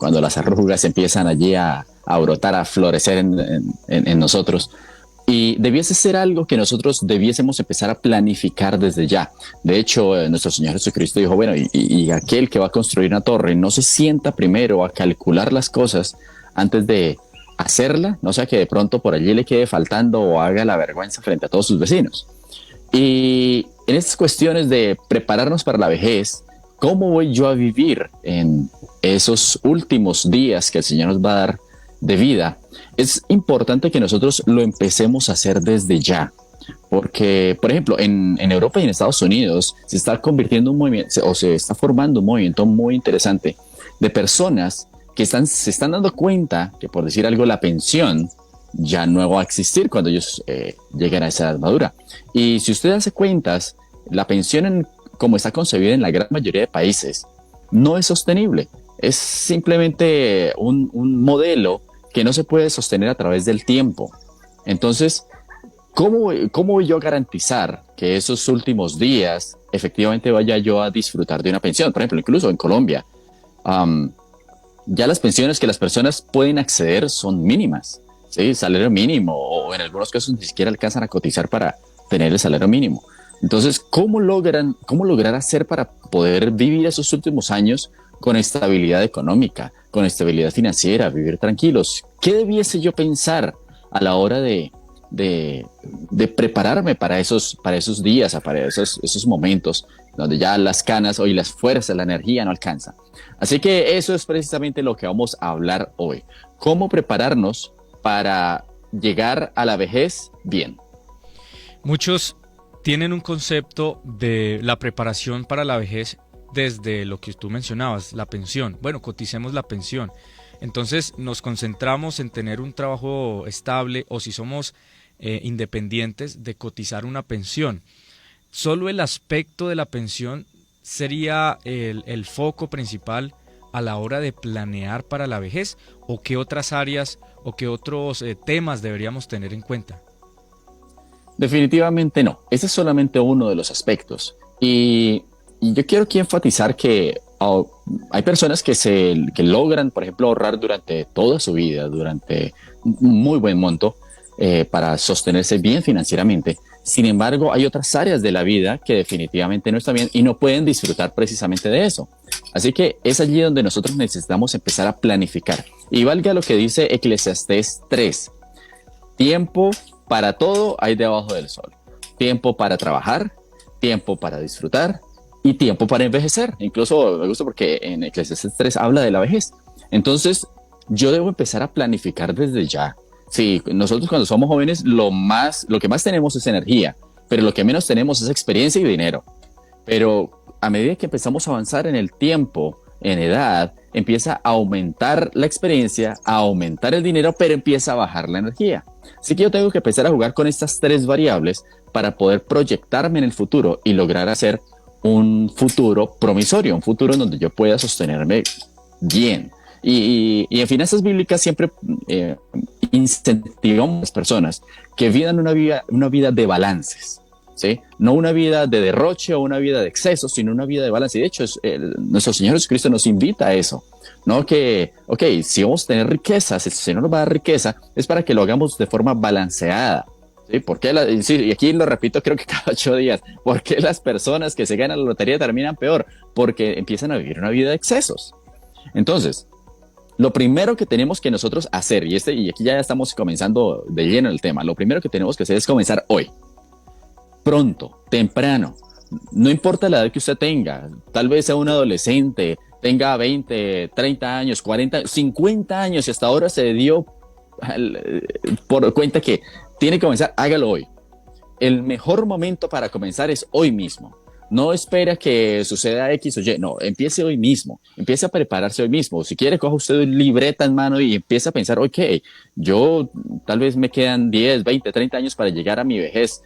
cuando las arrugas empiezan allí a brotar, a florecer en nosotros. Y debiese ser algo que nosotros debiésemos empezar a planificar desde ya. De hecho, nuestro Señor Jesucristo dijo, bueno, y aquel que va a construir una torre no se sienta primero a calcular las cosas antes de hacerla, no sea que de pronto por allí le quede faltando o haga la vergüenza frente a todos sus vecinos. Y en estas cuestiones de prepararnos para la vejez, ¿cómo voy yo a vivir en esos últimos días que el Señor nos va a dar de vida? Es importante que nosotros lo empecemos a hacer desde ya, porque, por ejemplo, en Europa y en Estados Unidos se está convirtiendo un movimiento, o se está formando un movimiento muy interesante de personas que se están dando cuenta que, por decir algo, la pensión ya no va a existir cuando ellos lleguen a esa edad madura. Y si usted hace cuentas, la pensión como está concebida en la gran mayoría de países no es sostenible. Es simplemente un modelo que no se puede sostener a través del tiempo. Entonces, ¿cómo voy yo a garantizar que esos últimos días efectivamente vaya yo a disfrutar de una pensión? Por ejemplo, incluso en Colombia, ya las pensiones que las personas pueden acceder son mínimas, ¿sí? Salario mínimo, o en algunos casos ni siquiera alcanzan a cotizar para tener el salario mínimo. Entonces, ¿cómo lograr hacer para poder vivir esos últimos años con estabilidad económica, con estabilidad financiera, vivir tranquilos? ¿Qué debiese yo pensar a la hora de prepararme para esos días, para esos momentos donde ya las canas y las fuerzas, la energía no alcanzan? Así que eso es precisamente lo que vamos a hablar hoy. ¿Cómo prepararnos para llegar a la vejez bien? Muchos tienen un concepto de la preparación para la vejez desde lo que tú mencionabas, la pensión. Bueno, coticemos la pensión. Entonces nos concentramos en tener un trabajo estable, o si somos independientes, de cotizar una pensión. Solo el aspecto de la pensión sería el foco principal a la hora de planear para la vejez, o qué otras áreas o qué otros temas deberíamos tener en cuenta. Definitivamente no. Ese es solamente uno de los aspectos. Y yo quiero aquí enfatizar que hay personas que logran, por ejemplo, ahorrar durante toda su vida, durante un muy buen monto, para sostenerse bien financieramente. Sin embargo, hay otras áreas de la vida que definitivamente no están bien y no pueden disfrutar precisamente de eso. Así que es allí donde nosotros necesitamos empezar a planificar. Y valga lo que dice Eclesiastés 3. Tiempo para todo hay debajo del sol. Tiempo para trabajar, tiempo para disfrutar y tiempo para envejecer. Incluso me gusta porque en Eclesiastés 3 habla de la vejez. Entonces, yo debo empezar a planificar desde ya. Sí, nosotros cuando somos jóvenes lo que más tenemos es energía, pero lo que menos tenemos es experiencia y dinero. Pero a medida que empezamos a avanzar en el tiempo, en edad, empieza a aumentar la experiencia, a aumentar el dinero, pero empieza a bajar la energía. Así que yo tengo que empezar a jugar con estas tres variables para poder proyectarme en el futuro y lograr hacer un futuro promisorio, un futuro en donde yo pueda sostenerme bien. Y en finanzas bíblicas siempre incentivamos a las personas que vivan una vida de balances, ¿sí? No una vida de derroche o una vida de exceso, sino una vida de balance. Y de hecho, nuestro Señor Jesucristo nos invita a eso, ¿no? Que, si vamos a tener riquezas, si el Señor nos va a dar riqueza, es para que lo hagamos de forma balanceada. ¿Sí? Y aquí lo repito, creo que cada 8 días. ¿Por qué las personas que se ganan la lotería terminan peor? Porque empiezan a vivir una vida de excesos. Entonces, lo primero que tenemos que nosotros hacer, y aquí ya estamos comenzando de lleno el tema, lo primero que tenemos que hacer es comenzar hoy. Pronto, temprano. No importa la edad que usted tenga, tal vez sea un adolescente, tenga 20, 30 años, 40, 50 años y hasta ahora se dio por cuenta que tiene que comenzar, hágalo hoy. El mejor momento para comenzar es hoy mismo. No espera que suceda X o Y, no, empiece hoy mismo, empiece a prepararse hoy mismo. Si quiere, coja usted una libreta en mano y empiece a pensar, yo tal vez me quedan 10, 20, 30 años para llegar a mi vejez.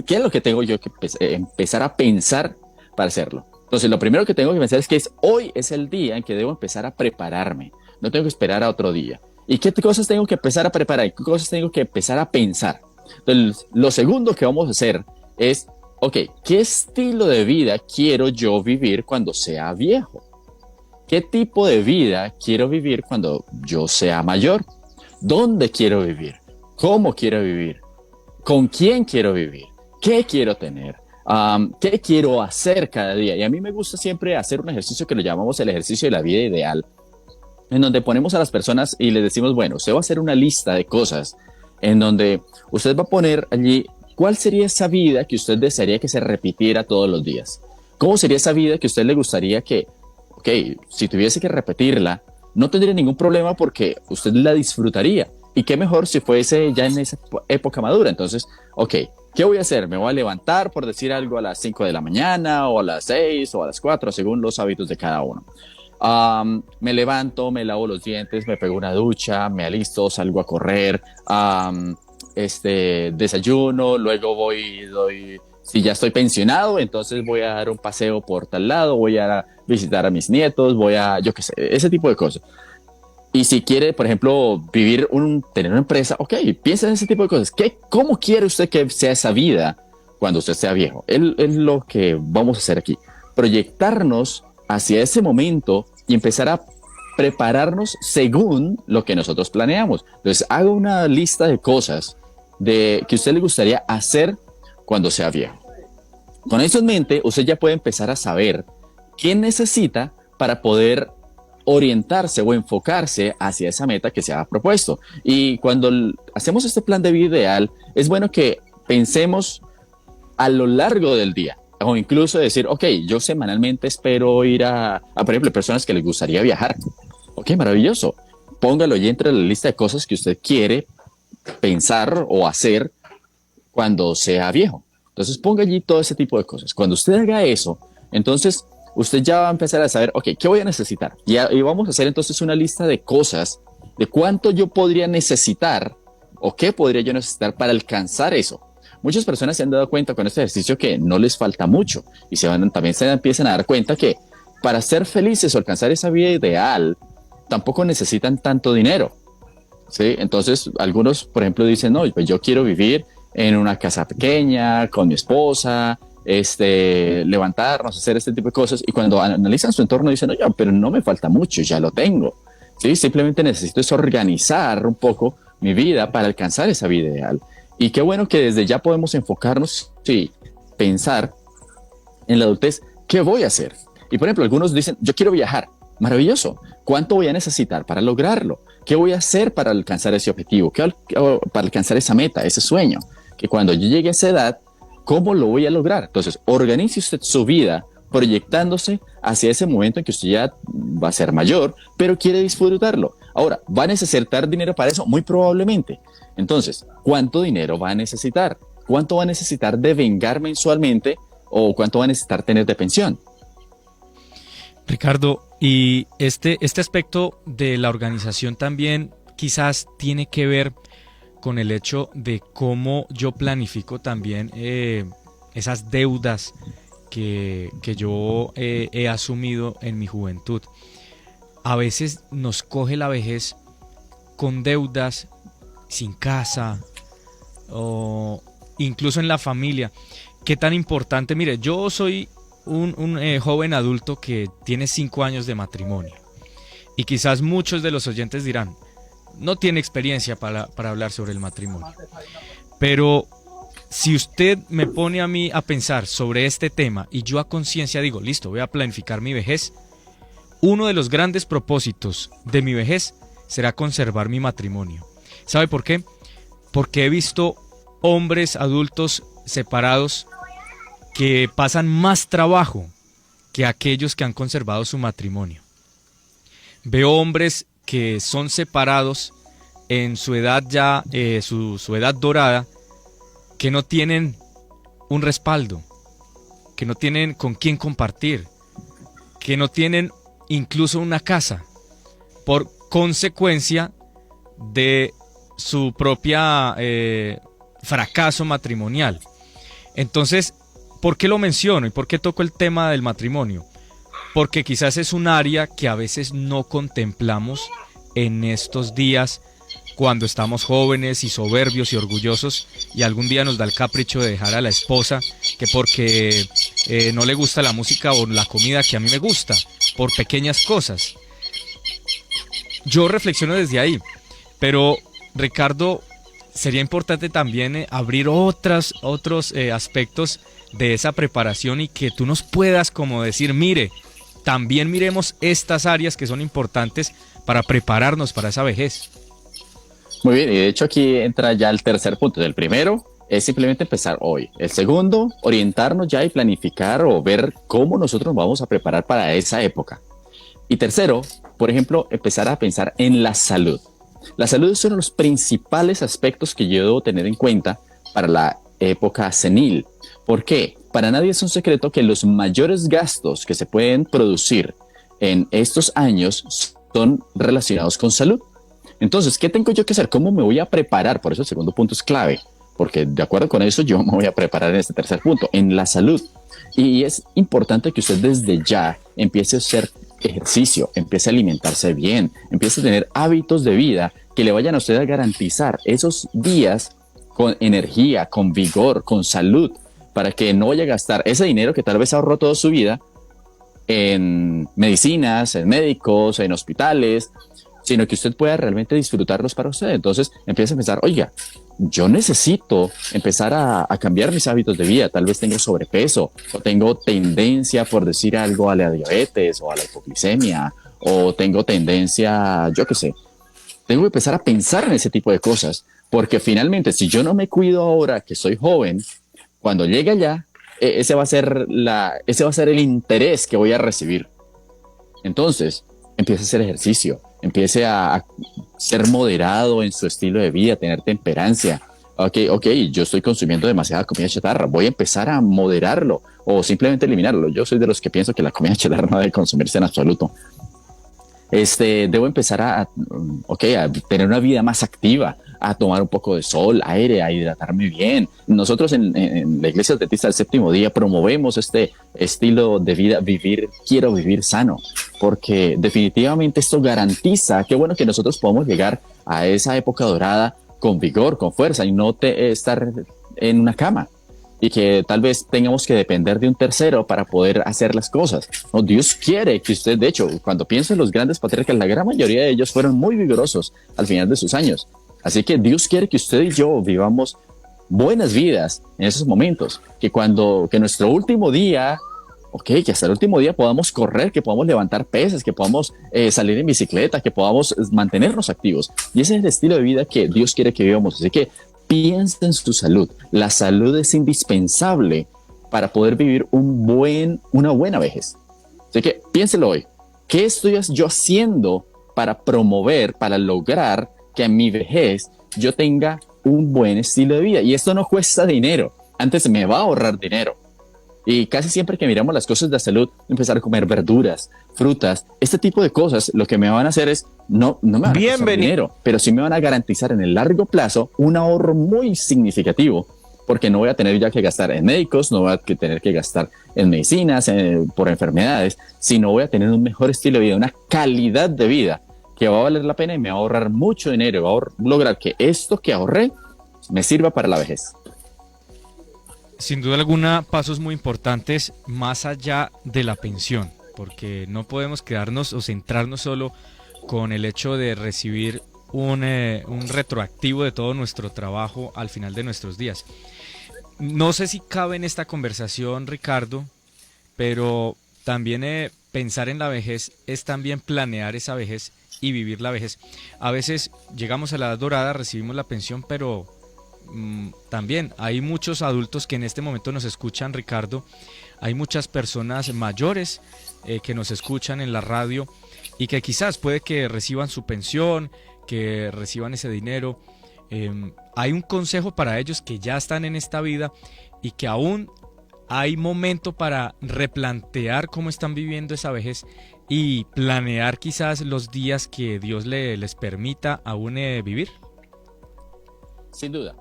¿Qué es lo que tengo yo que empezar a pensar para hacerlo? Entonces, lo primero que tengo que pensar es que hoy es el día en que debo empezar a prepararme. No tengo que esperar a otro día. ¿Y qué cosas tengo que empezar a preparar? ¿Qué cosas tengo que empezar a pensar? Entonces, lo segundo que vamos a hacer es, ¿qué estilo de vida quiero yo vivir cuando sea viejo? ¿qué tipo de vida quiero vivir cuando yo sea mayor? ¿Dónde quiero vivir? ¿Cómo quiero vivir? ¿Con quién quiero vivir? ¿Qué quiero tener? ¿Qué quiero hacer cada día? Y a mí me gusta siempre hacer un ejercicio que lo llamamos el ejercicio de la vida ideal, en donde ponemos a las personas y les decimos, bueno, usted va a hacer una lista de cosas en donde usted va a poner allí cuál sería esa vida que usted desearía que se repitiera todos los días. ¿Cómo sería esa vida que a usted le gustaría que, ok, si tuviese que repetirla, no tendría ningún problema porque usted la disfrutaría? Y qué mejor si fuese ya en esa época madura. Entonces, ok, ¿qué voy a hacer? ¿Me voy a levantar, por decir algo, a las 5 de la mañana o a las 6 o a las 4, según los hábitos de cada uno? Me levanto, me lavo los dientes, me pego una ducha, me alisto, salgo a correr, desayuno, luego si ya estoy pensionado, entonces voy a dar un paseo por tal lado, voy a visitar a mis nietos, yo qué sé, ese tipo de cosas. Y si quiere, por ejemplo, tener una empresa, ok, piensa en ese tipo de cosas. ¿Cómo quiere usted que sea esa vida cuando usted sea viejo? Es lo que vamos a hacer aquí. Proyectarnos hacia ese momento y empezar a prepararnos según lo que nosotros planeamos. Entonces, haga una lista de cosas que a usted le gustaría hacer cuando sea viejo. Con eso en mente, usted ya puede empezar a saber qué necesita para poder orientarse o enfocarse hacia esa meta que se ha propuesto. Y cuando hacemos este plan de vida ideal, es bueno que pensemos a lo largo del día, o incluso decir, ok, yo semanalmente espero ir por ejemplo, personas que les gustaría viajar. Ok, maravilloso. Póngalo y entre la lista de cosas que usted quiere pensar o hacer cuando sea viejo. Entonces ponga allí todo ese tipo de cosas. Cuando usted haga eso, entonces usted ya va a empezar a saber, ok, ¿qué voy a necesitar? Y vamos a hacer entonces una lista de cosas, de cuánto yo podría necesitar o qué podría yo necesitar para alcanzar eso. Muchas personas se han dado cuenta con este ejercicio que no les falta mucho y también se empiezan a dar cuenta que para ser felices o alcanzar esa vida ideal, tampoco necesitan tanto dinero, ¿sí? Entonces, algunos, por ejemplo, dicen, no, pues yo quiero vivir en una casa pequeña, con mi esposa, levantarnos, hacer este tipo de cosas. Y cuando analizan su entorno dicen, oye, pero no me falta mucho, ya lo tengo. ¿Sí? Simplemente necesito es organizar un poco mi vida para alcanzar esa vida ideal. Y qué bueno que desde ya podemos enfocarnos y pensar en la adultez, ¿qué voy a hacer? Y por ejemplo, algunos dicen, yo quiero viajar. Maravilloso. ¿Cuánto voy a necesitar para lograrlo? ¿Qué voy a hacer para alcanzar ese objetivo? Para alcanzar esa meta, ese sueño? Que cuando yo llegue a esa edad, ¿cómo lo voy a lograr? Entonces, organice usted su vida proyectándose hacia ese momento en que usted ya va a ser mayor, pero quiere disfrutarlo. Ahora, ¿va a necesitar dinero para eso? Muy probablemente. Entonces, ¿cuánto dinero va a necesitar? ¿Cuánto va a necesitar de vengar mensualmente o cuánto va a necesitar tener de pensión? Ricardo, y este aspecto de la organización también quizás tiene que ver con el hecho de cómo yo planifico también esas deudas que yo he asumido en mi juventud. A veces nos coge la vejez con deudas, sin casa o incluso en la familia. Qué tan importante, mire, yo soy un joven adulto que tiene 5 años de matrimonio y quizás muchos de los oyentes dirán, no tiene experiencia para hablar sobre el matrimonio, pero si usted me pone a mí a pensar sobre este tema y yo a conciencia digo, listo, voy a planificar mi vejez, uno de los grandes propósitos de mi vejez será conservar mi matrimonio. ¿Sabe por qué? Porque he visto hombres adultos separados que pasan más trabajo que aquellos que han conservado su matrimonio. Veo hombres que son separados en su edad ya, su edad dorada, que no tienen un respaldo, que no tienen con quién compartir, que no tienen incluso una casa, por consecuencia de su propia fracaso matrimonial. Entonces, ¿por qué lo menciono y por qué toco el tema del matrimonio? Porque quizás es un área que a veces no contemplamos en estos días cuando estamos jóvenes y soberbios y orgullosos y algún día nos da el capricho de dejar a la esposa que porque no le gusta la música o la comida que a mí me gusta, por pequeñas cosas. Yo reflexiono desde ahí, pero Ricardo, sería importante también abrir otros aspectos de esa preparación y que tú nos puedas como decir, mire, también miremos estas áreas que son importantes para prepararnos para esa vejez. Muy bien, y de hecho aquí entra ya el tercer punto. El primero es simplemente empezar hoy. El segundo, orientarnos ya y planificar o ver cómo nosotros nos vamos a preparar para esa época. Y tercero, por ejemplo, empezar a pensar en la salud. La salud es uno de los principales aspectos que yo debo tener en cuenta para la época senil. ¿Por qué? Para nadie es un secreto que los mayores gastos que se pueden producir en estos años son relacionados con salud. Entonces, ¿qué tengo yo que hacer? ¿Cómo me voy a preparar? Por eso el segundo punto es clave, porque de acuerdo con eso yo me voy a preparar en este tercer punto, en la salud. Y es importante que usted desde ya empiece a hacer ejercicio, empiece a alimentarse bien, empiece a tener hábitos de vida que le vayan a usted a garantizar esos días con energía, con vigor, con salud, para que no vaya a gastar ese dinero que tal vez ahorró toda su vida en medicinas, en médicos, en hospitales, sino que usted pueda realmente disfrutarlos para usted. Entonces empieza a pensar, oiga, yo necesito empezar a cambiar mis hábitos de vida. Tal vez tengo sobrepeso o tengo tendencia, por decir algo, a la diabetes o a la hipoglicemia, o tengo tendencia, yo qué sé. Tengo que empezar a pensar en ese tipo de cosas, porque finalmente si yo no me cuido ahora que soy joven, cuando llegue allá, ese va a ser el interés que voy a recibir. Entonces, empiece a hacer ejercicio, empiece a ser moderado en su estilo de vida, tener temperancia. Ok, yo estoy consumiendo demasiada comida chatarra, voy a empezar a moderarlo o simplemente eliminarlo. Yo soy de los que pienso que la comida chatarra no debe consumirse en absoluto. Debo empezar a tener una vida más activa, a tomar un poco de sol, aire, a hidratarme bien. Nosotros en la Iglesia Adventista del Séptimo Día promovemos este estilo de vida, quiero vivir sano, porque definitivamente esto garantiza, qué bueno que nosotros podamos llegar a esa época dorada con vigor, con fuerza y no estar en una cama. Y que tal vez tengamos que depender de un tercero para poder hacer las cosas. No, Dios quiere que usted, de hecho, cuando pienso en los grandes patriarcas, la gran mayoría de ellos fueron muy vigorosos al final de sus años. Así que Dios quiere que usted y yo vivamos buenas vidas en esos momentos. Que nuestro último día, que hasta el último día podamos correr, que podamos levantar pesas, que podamos salir en bicicleta, que podamos mantenernos activos. Y ese es el estilo de vida que Dios quiere que vivamos. Así que piensa en su salud. La salud es indispensable para poder vivir una buena vejez. Así que piénselo hoy. ¿Qué estoy yo haciendo para promover, para lograr que en mi vejez yo tenga un buen estilo de vida? Y esto no cuesta dinero. Antes me va a ahorrar dinero. Y casi siempre que miramos las cosas de salud, empezar a comer verduras, frutas, este tipo de cosas, lo que me van a hacer es, no me van a costar dinero, pero sí me van a garantizar en el largo plazo un ahorro muy significativo, porque no voy a tener ya que gastar en médicos, no voy a tener que gastar en medicinas, por enfermedades, sino voy a tener un mejor estilo de vida, una calidad de vida que va a valer la pena y me va a ahorrar mucho dinero, va a lograr que esto que ahorré me sirva para la vejez. Sin duda alguna, pasos muy importantes más allá de la pensión, porque no podemos quedarnos o centrarnos solo con el hecho de recibir un retroactivo de todo nuestro trabajo al final de nuestros días. No sé si cabe en esta conversación, Ricardo, pero también pensar en la vejez es también planear esa vejez y vivir la vejez. A veces llegamos a la edad dorada, recibimos la pensión, pero también hay muchos adultos que en este momento nos escuchan, Ricardo. Hay muchas personas mayores que nos escuchan en la radio y que quizás puede que reciban su pensión, que reciban ese dinero. Hay un consejo para ellos que ya están en esta vida y que aún hay momento para replantear cómo están viviendo esa vejez y planear quizás los días que Dios les permita aún vivir. Sin duda.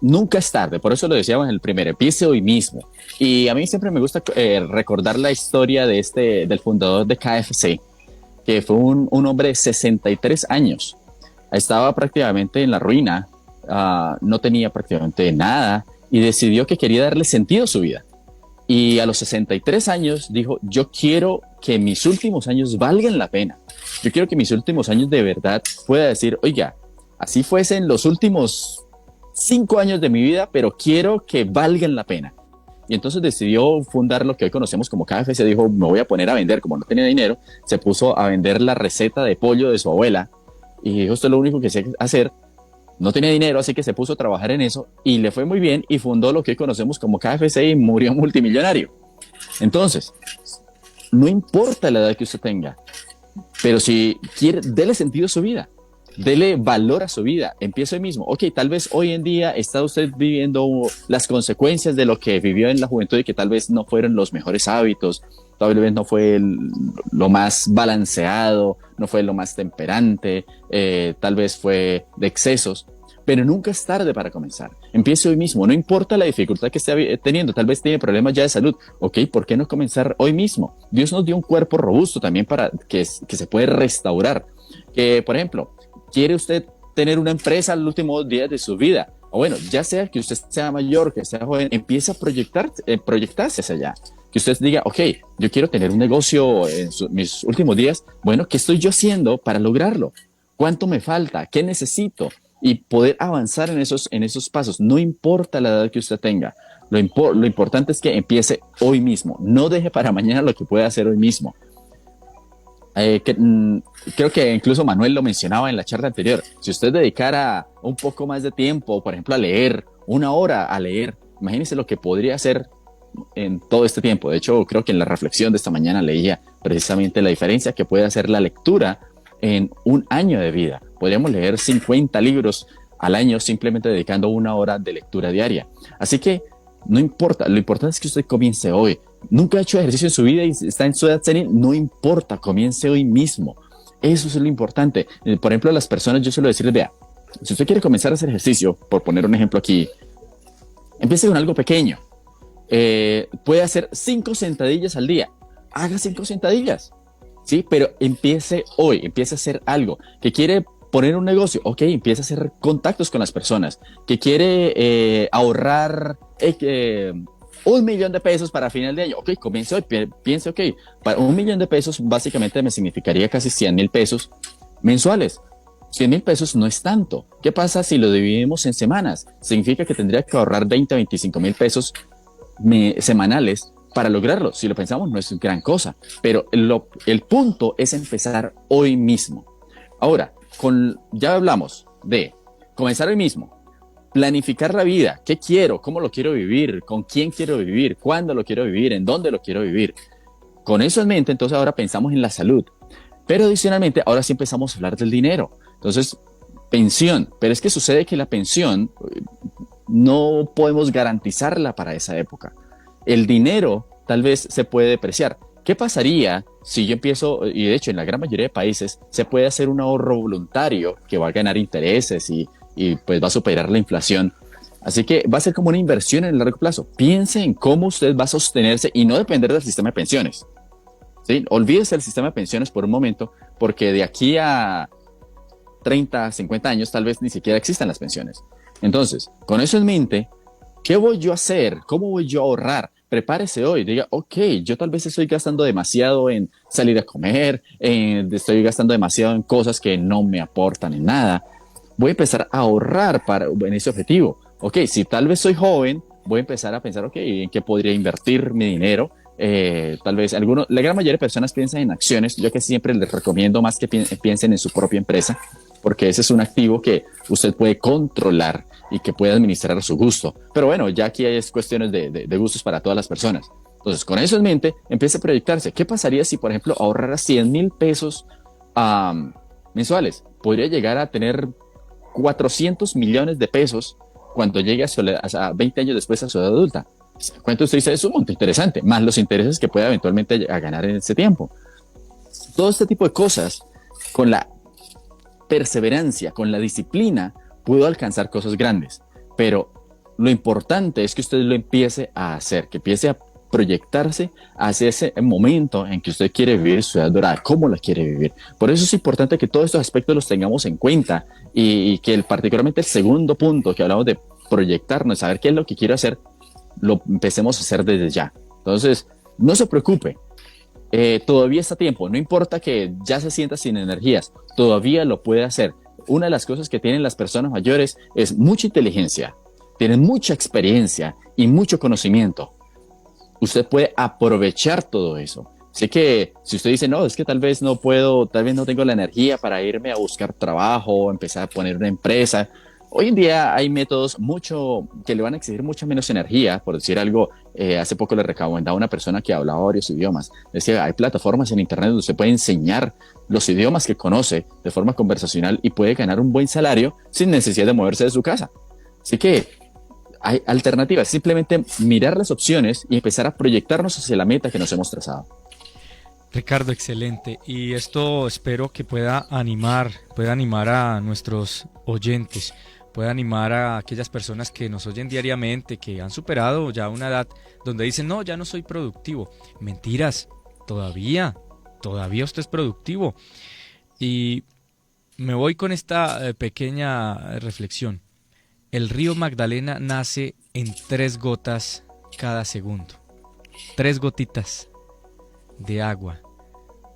Nunca es tarde, por eso lo decíamos en el primer, empiece hoy mismo. Y a mí siempre me gusta recordar la historia del fundador de KFC, que fue un hombre de 63 años. Estaba prácticamente en la ruina, no tenía prácticamente nada y decidió que quería darle sentido a su vida. y a los 63 años dijo, yo quiero que mis últimos años valgan la pena. Yo quiero que mis últimos años de verdad pueda decir, oiga, así fuesen los últimos 5 años de mi vida, pero quiero que valgan la pena. Y entonces decidió fundar lo que hoy conocemos como KFC. Dijo, me voy a poner a vender, como no tenía dinero, se puso a vender la receta de pollo de su abuela y dijo, esto es lo único que sé hacer. No tenía dinero, así que se puso a trabajar en eso y le fue muy bien y fundó lo que hoy conocemos como KFC y murió multimillonario. Entonces, no importa la edad que usted tenga, pero si quiere, dele sentido a su vida, dele valor a su vida, empiece hoy mismo. Ok, tal vez hoy en día está usted viviendo las consecuencias de lo que vivió en la juventud y que tal vez no fueron los mejores hábitos, tal vez no fue lo más balanceado, no fue lo más temperante, tal vez fue de excesos, pero nunca es tarde para comenzar. Empiece hoy mismo, no importa la dificultad que esté teniendo, tal vez tiene problemas ya de salud, ok, ¿por qué no comenzar hoy mismo? Dios nos dio un cuerpo robusto también para que se puede restaurar. Por ejemplo, ¿quiere usted tener una empresa en los últimos días de su vida? O bueno, ya sea que usted sea mayor, que sea joven, empiece a proyectarse hacia allá. Que usted diga, ok, yo quiero tener un negocio en mis últimos días. Bueno, ¿qué estoy yo haciendo para lograrlo? ¿Cuánto me falta? ¿Qué necesito? Y poder avanzar en esos pasos. No importa la edad que usted tenga. Lo importante es que empiece hoy mismo. No deje para mañana lo que puede hacer hoy mismo. Creo que incluso Manuel lo mencionaba en la charla anterior. Si usted dedicara un poco más de tiempo, por ejemplo, a leer, 1 hora a leer, imagínese lo que podría hacer en todo este tiempo. De hecho, creo que en la reflexión de esta mañana leía precisamente la diferencia que puede hacer la lectura en un año de vida. Podríamos leer 50 libros al año simplemente dedicando 1 hora de lectura diaria. Así que no importa, lo importante es que usted comience hoy. Nunca ha hecho ejercicio en su vida y está en su edad senil, no importa, comience hoy mismo. Eso es lo importante. Por ejemplo, a las personas yo suelo decirles, vea, si usted quiere comenzar a hacer ejercicio, por poner un ejemplo aquí, empiece con algo pequeño. Puede hacer 5 sentadillas al día. Haga 5 sentadillas, ¿sí? Pero empiece hoy, empiece a hacer algo. Que quiere poner un negocio, ok, empiece a hacer contactos con las personas. Que quiere ahorrar 1 millón de pesos para final de año, ok, comience hoy, piense, ok, para 1 millón de pesos básicamente me significaría casi 100,000 pesos mensuales. 100,000 pesos no es tanto. ¿Qué pasa si lo dividimos en semanas? Significa que tendría que ahorrar 20 a 25,000 pesos semanales para lograrlo. Si lo pensamos, no es gran cosa, pero el punto es empezar hoy mismo. Ahora, ya hablamos de comenzar hoy mismo, planificar la vida, qué quiero, cómo lo quiero vivir, con quién quiero vivir, cuándo lo quiero vivir, en dónde lo quiero vivir. Con eso en mente, entonces ahora pensamos en la salud, pero adicionalmente ahora sí empezamos a hablar del dinero. Entonces, pensión, pero es que sucede que la pensión no podemos garantizarla para esa época. El dinero tal vez se puede depreciar. ¿Qué pasaría si yo empiezo, y de hecho en la gran mayoría de países se puede hacer un ahorro voluntario que va a ganar intereses y pues va a superar la inflación? Así que va a ser como una inversión en el largo plazo. Piense en cómo usted va a sostenerse y no depender del sistema de pensiones, ¿sí? Olvídese del sistema de pensiones por un momento, porque de aquí a 30, 50 años tal vez ni siquiera existan las pensiones. Entonces, con eso en mente, ¿qué voy yo a hacer? ¿Cómo voy yo a ahorrar? Prepárese hoy, diga, ok, yo tal vez estoy gastando demasiado en salir a comer, estoy gastando demasiado en cosas que no me aportan en nada. Voy a empezar a ahorrar en ese objetivo. Ok, si tal vez soy joven, voy a empezar a pensar, ok, ¿en qué podría invertir mi dinero? Tal vez la gran mayoría de personas piensan en acciones. Yo que siempre les recomiendo más que piensen en su propia empresa, porque ese es un activo que usted puede controlar y que puede administrar a su gusto. Pero bueno, ya aquí hay cuestiones de gustos para todas las personas. Entonces, con eso en mente, empiece a proyectarse. ¿Qué pasaría si, por ejemplo, ahorrara 100,000 pesos mensuales? Podría llegar a tener 400 millones de pesos cuando llegue a 20 años después a su edad adulta. ¿Cuánto usted dice? Es un monto interesante, más los intereses que pueda eventualmente a ganar en ese tiempo. Todo este tipo de cosas, con la perseverancia, con la disciplina, pudo alcanzar cosas grandes. Pero lo importante es que usted lo empiece a hacer, que empiece a proyectarse hacia ese momento en que usted quiere vivir su edad dorada, cómo la quiere vivir. Por eso es importante que todos estos aspectos los tengamos en cuenta y que particularmente el segundo punto que hablamos de proyectarnos, saber qué es lo que quiero hacer, lo empecemos a hacer desde ya. Entonces, no se preocupe, todavía está a tiempo, no importa que ya se sienta sin energías, todavía lo puede hacer. Una de las cosas que tienen las personas mayores es mucha inteligencia, tienen mucha experiencia y mucho conocimiento. Usted puede aprovechar todo eso. Así que si usted dice, no, es que tal vez no puedo, tal vez no tengo la energía para irme a buscar trabajo, empezar a poner una empresa. Hoy en día hay métodos mucho que le van a exigir mucha menos energía. Por decir algo, hace poco le recomendaba a una persona que hablaba varios idiomas. Decía, hay plataformas en internet donde usted puede enseñar los idiomas que conoce de forma conversacional y puede ganar un buen salario sin necesidad de moverse de su casa. Así que hay alternativas, simplemente mirar las opciones y empezar a proyectarnos hacia la meta que nos hemos trazado. Ricardo, excelente. Y esto espero que pueda animar a nuestros oyentes, pueda animar a aquellas personas que nos oyen diariamente, que han superado ya una edad donde dicen, no, ya no soy productivo. Mentiras, todavía usted es productivo. Y me voy con esta pequeña reflexión. El río Magdalena nace en 3 gotas cada segundo. 3 gotitas de agua.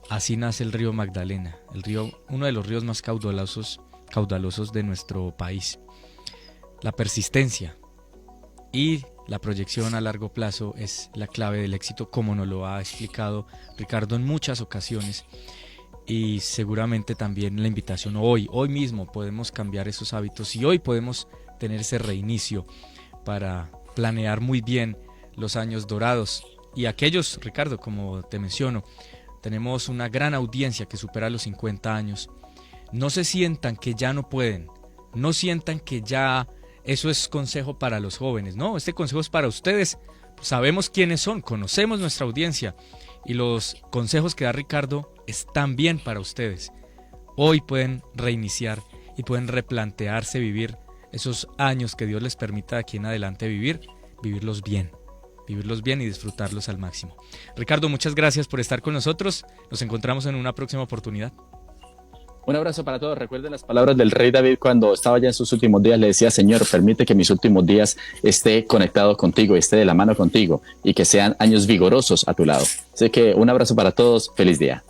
Así nace el río Magdalena, uno de los ríos más caudalosos de nuestro país. La persistencia y la proyección a largo plazo es la clave del éxito, como nos lo ha explicado Ricardo en muchas ocasiones. Y seguramente también la invitación hoy mismo podemos cambiar esos hábitos y hoy podemos tener ese reinicio para planear muy bien los años dorados. Y aquellos, Ricardo, como te menciono, tenemos una gran audiencia que supera los 50 años. No se sientan que ya no pueden, no sientan que ya eso es consejo para los jóvenes. No, este consejo es para ustedes. Sabemos quiénes son, conocemos nuestra audiencia y los consejos que da Ricardo están bien para ustedes. Hoy pueden reiniciar y pueden replantearse vivir esos años que Dios les permita de aquí en adelante vivirlos bien y disfrutarlos al máximo. Ricardo, muchas gracias por estar con nosotros. Nos encontramos en una próxima oportunidad. Un abrazo para todos. Recuerden las palabras del rey David cuando estaba ya en sus últimos días. Le decía, Señor, permite que mis últimos días esté conectado contigo, esté de la mano contigo y que sean años vigorosos a tu lado. Así que un abrazo para todos. Feliz día.